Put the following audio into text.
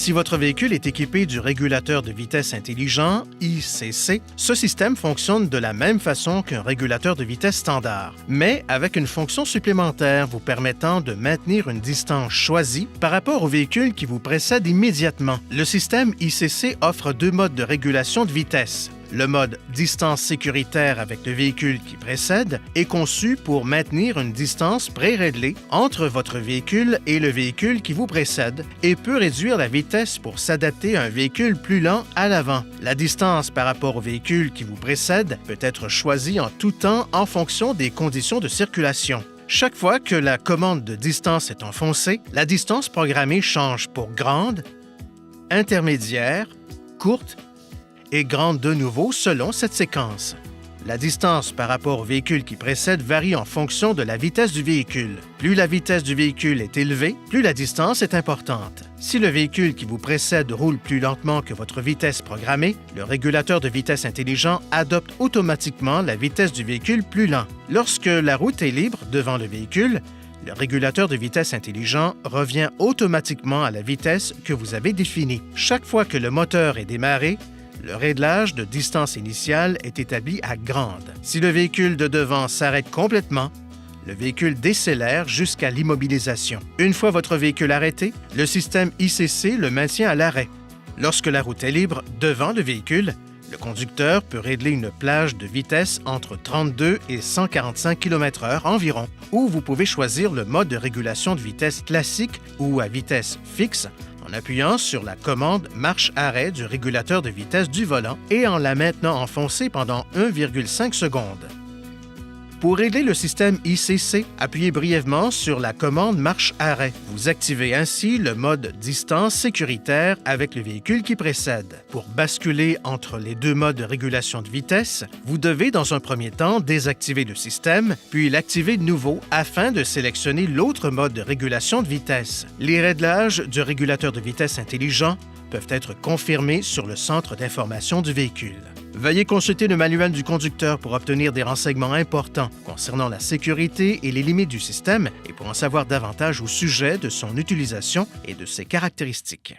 Si votre véhicule est équipé du régulateur de vitesse intelligent, ICC, ce système fonctionne de la même façon qu'un régulateur de vitesse standard, mais avec une fonction supplémentaire vous permettant de maintenir une distance choisie par rapport au véhicule qui vous précède immédiatement. Le système ICC offre deux modes de régulation de vitesse. Le mode distance sécuritaire avec le véhicule qui précède est conçu pour maintenir une distance pré-réglée entre votre véhicule et le véhicule qui vous précède et peut réduire la vitesse pour s'adapter à un véhicule plus lent à l'avant. La distance par rapport au véhicule qui vous précède peut être choisie en tout temps en fonction des conditions de circulation. Chaque fois que la commande de distance est enfoncée, la distance programmée change pour grande, intermédiaire, courte et grande de nouveau selon cette séquence. La distance par rapport au véhicule qui précède varie en fonction de la vitesse du véhicule. Plus la vitesse du véhicule est élevée, plus la distance est importante. Si le véhicule qui vous précède roule plus lentement que votre vitesse programmée, le régulateur de vitesse intelligent adopte automatiquement la vitesse du véhicule plus lent. Lorsque la route est libre devant le véhicule, le régulateur de vitesse intelligent revient automatiquement à la vitesse que vous avez définie. Chaque fois que le moteur est démarré, le réglage de distance initiale est établi à grande. Si le véhicule de devant s'arrête complètement, le véhicule décélère jusqu'à l'immobilisation. Une fois votre véhicule arrêté, le système ICC le maintient à l'arrêt. Lorsque la route est libre devant le véhicule, le conducteur peut régler une plage de vitesse entre 32 et 145 km/h environ, ou vous pouvez choisir le mode de régulation de vitesse classique ou à vitesse fixe en appuyant sur la commande marche-arrêt du régulateur de vitesse du volant et en la maintenant enfoncée pendant 1,5 secondes. Pour régler le système ICC, appuyez brièvement sur la commande marche-arrêt. Vous activez ainsi le mode distance sécuritaire avec le véhicule qui précède. Pour basculer entre les deux modes de régulation de vitesse, vous devez dans un premier temps désactiver le système, puis l'activer de nouveau afin de sélectionner l'autre mode de régulation de vitesse. Les réglages du régulateur de vitesse intelligent peuvent être confirmés sur le centre d'information du véhicule. Veuillez consulter le manuel du conducteur pour obtenir des renseignements importants concernant la sécurité et les limites du système et pour en savoir davantage au sujet de son utilisation et de ses caractéristiques.